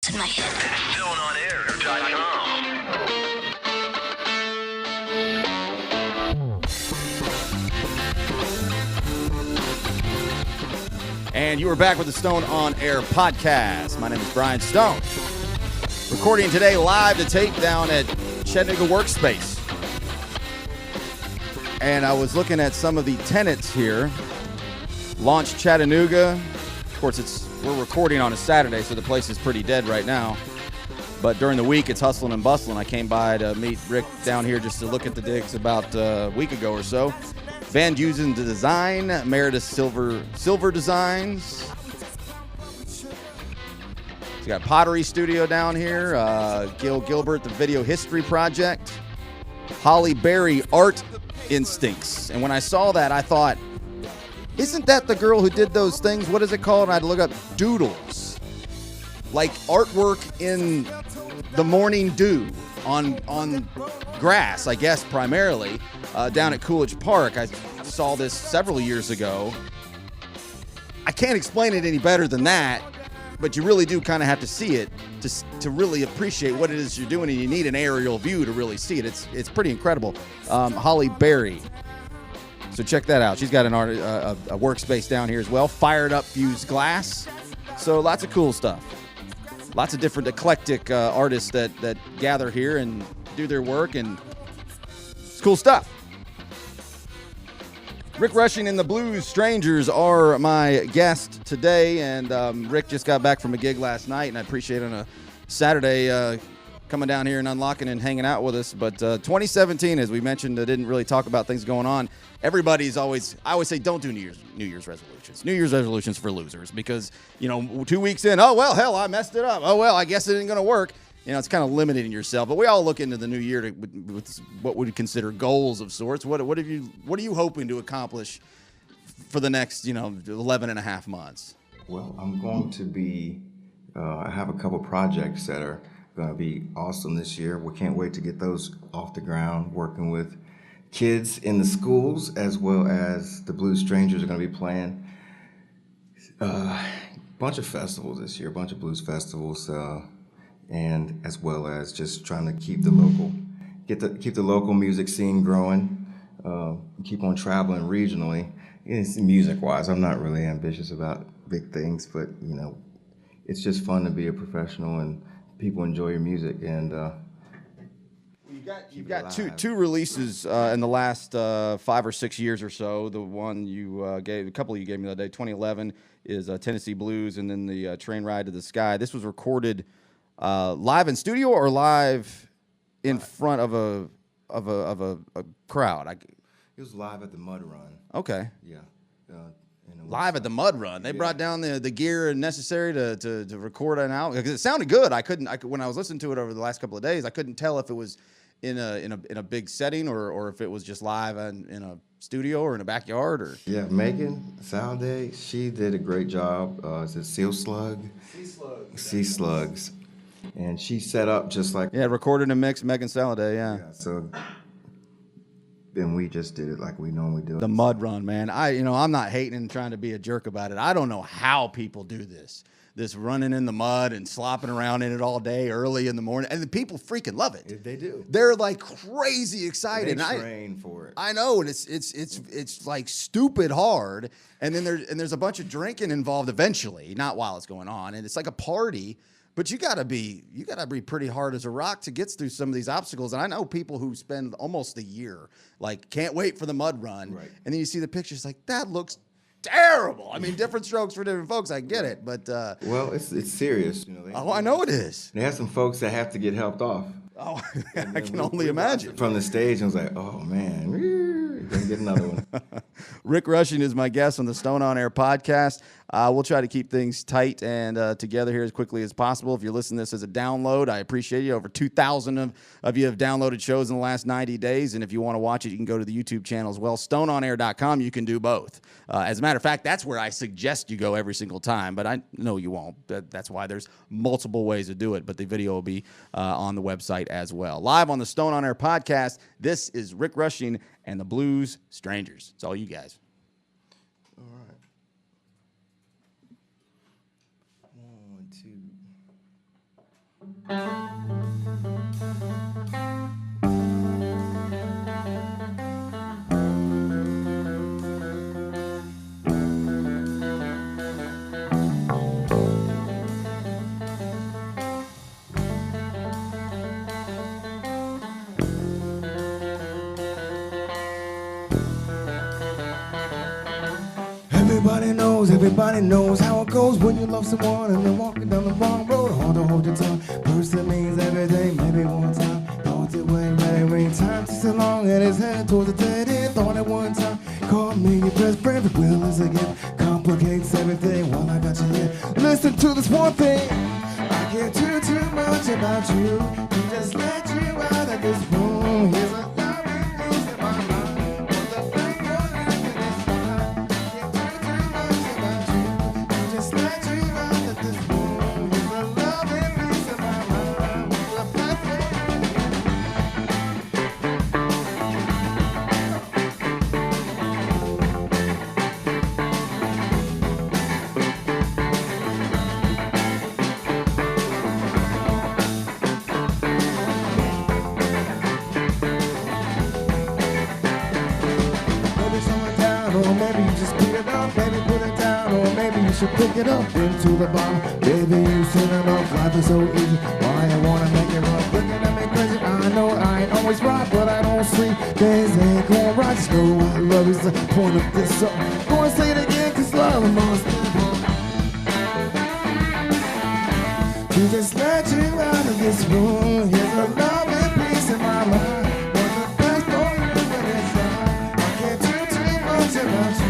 in my head. StoneOnAir.com. And you are back with the Stone on Air podcast. My name is Bryan Stone. Recording today live to tape down at Chattanooga Workspace. And I was looking at some of the tenants here. Launch Chattanooga. Of course, we're recording on a Saturday, so the place is pretty dead right now. But during the week, it's hustling and bustling. I came by to meet Rick down here just to look at the digs about a week ago or so. Van Dusen Design, Meredith Silver Designs. You got Pottery Studio down here. Gil Gilbert, the Video History Project. Holly Berry, Art Instincts. And when I saw that, I thought, isn't that the girl who did those things? What is it called? And I had to look up doodles. Like artwork in the morning dew on grass, I guess, primarily, down at Coolidge Park. I saw this several years ago. I can't explain it any better than that, but you really do kind of have to see it to really appreciate what it is you're doing, and you need an aerial view to really see it. It's pretty incredible. Holly Berry. So check that out. She's got a workspace down here as well. Fired up fused glass. So lots of cool stuff. Lots of different eclectic artists that gather here and do their work, and it's cool stuff. Rick Rushing and the Blues Strangers are my guest today, and Rick just got back from a gig last night, and I appreciate on a Saturday coming down here and unlocking and hanging out with us. But 2017, as we mentioned, I didn't really talk about things going on. Everybody's I always say, don't do New Year's resolutions. New Year's resolutions for losers, because, 2 weeks in, oh, well, hell, I messed it up. Oh, well, I guess it ain't going to work. It's kind of limiting yourself. But we all look into the new year with what we consider goals of sorts. What are you hoping to accomplish for the next, 11 and a half months? Well, I'm going to be, I have a couple projects that are going to be awesome this year. We can't wait to get those off the ground, working with kids in the schools, as well as the Blues Strangers are going to be playing a bunch of festivals this year, a bunch of blues festivals, and as well as just trying to keep the local music scene growing, keep on traveling regionally. Music-wise, I'm not really ambitious about big things, but it's just fun to be a professional and people enjoy your music. And you've got two releases in the last 5 or 6 years or so. The one a couple you gave me the other day, 2011, is Tennessee Blues, and then the Train Ride to the Sky. This was recorded live in studio or live in front of a crowd. It was live at the Mud Run. Okay. Yeah. Live at the Mud Run. They brought down the gear necessary to record an album, because it sounded good. When I was listening to it over the last couple of days, I couldn't tell if it was in a big setting or if it was just live in a studio or in a backyard. Or Megan Salday, she did a great job. Is it Sea Slugs. And she set up just like recorded and mixed Megan Salday. Yeah. So then we just did it like we normally do. The Mud Run, man. I'm not hating and trying to be a jerk about it. I don't know how people do this running in the mud and slopping around in it all day, early in the morning, and the people freaking love it. They do. They're like crazy excited. They train for it. I know, and it's like stupid hard. And then there's a bunch of drinking involved eventually, not while it's going on, and it's like a party. But you gotta be pretty hard as a rock to get through some of these obstacles. And I know people who spend almost a year, like, can't wait for the Mud Run. Right. And then you see the pictures, like, that looks terrible. I mean, different strokes for different folks. I get it, but well, it's serious. I know it is. They have some folks that have to get helped off. Oh, I can only imagine. From the stage, I was like, oh man, gonna get another one. Rick Rushing is my guest on the Stone on Air podcast. We'll try to keep things tight and together here as quickly as possible. If you're listening to this as a download, I appreciate you. Over 2,000 of you have downloaded shows in the last 90 days. And if you want to watch it, you can go to the YouTube channel as well. StoneOnAir.com. You can do both. As a matter of fact, that's where I suggest you go every single time. But I know you won't. That's why there's multiple ways to do it. But the video will be on the website as well. Live on the Stone on Air podcast, this is Rick Rushing and the Blues Strangers. It's all you guys. All right. 1, 2. Everybody knows how it goes when you love someone and they're walking down the wrong road. Hard to hold your tongue. Person means everything. Maybe one time, thought it went right. Time takes so long and his head towards the dead end. Thought at one time, call me your best friend. But will is again complicates everything. While I got you here, listen to this one thing. I can't do too much about you. You just let you out of this room. Here's a should pick it up into the bottom. Baby, you said enough, life is so easy. Why I wanna make it rough? Looking at me crazy, I know I ain't always right, but I don't sleep. Things ain't going right, just know I love is the point of this song. Go and say it again, cause love must be wrong. To just let you out of this room. Here's a love and peace in my mind. What's the best for you when it's done? I can't do too much about you.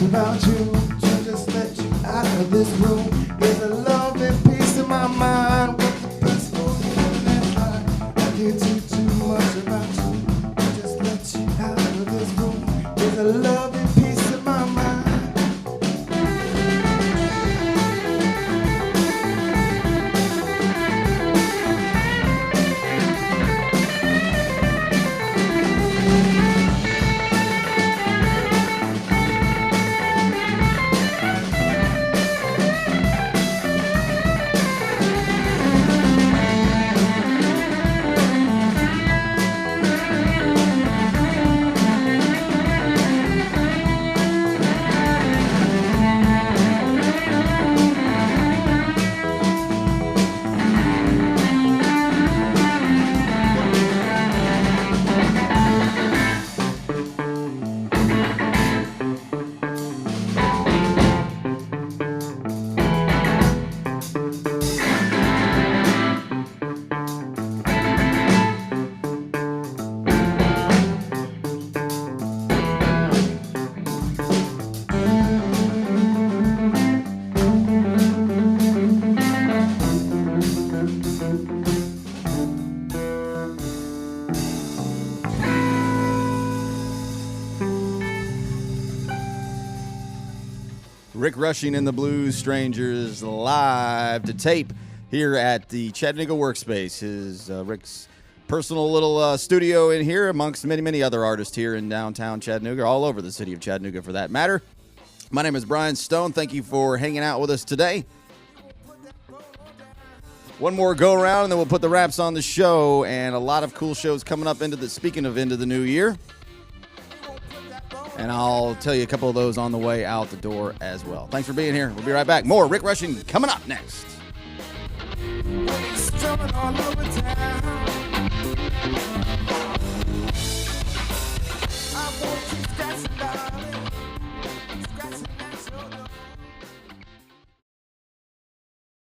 About you, to just let you out of this room. There's a love and peace in my mind. What's the best for you in that life? I can't do too much about you. To just let you out of this room. There's a love and peace in my mind. Rick Rushing and the Blues Strangers live to tape here at the Chattanooga Workspace. Rick's personal little studio in here amongst many, many other artists here in downtown Chattanooga, all over the city of Chattanooga for that matter. My name is Bryan Stone. Thank you for hanging out with us today. One more go around, and then we'll put the wraps on the show. And a lot of cool shows coming up speaking of into the new year. And I'll tell you a couple of those on the way out the door as well. Thanks for being here. We'll be right back. More Rick Rushing coming up next. I want you scratching, darling. Scratching.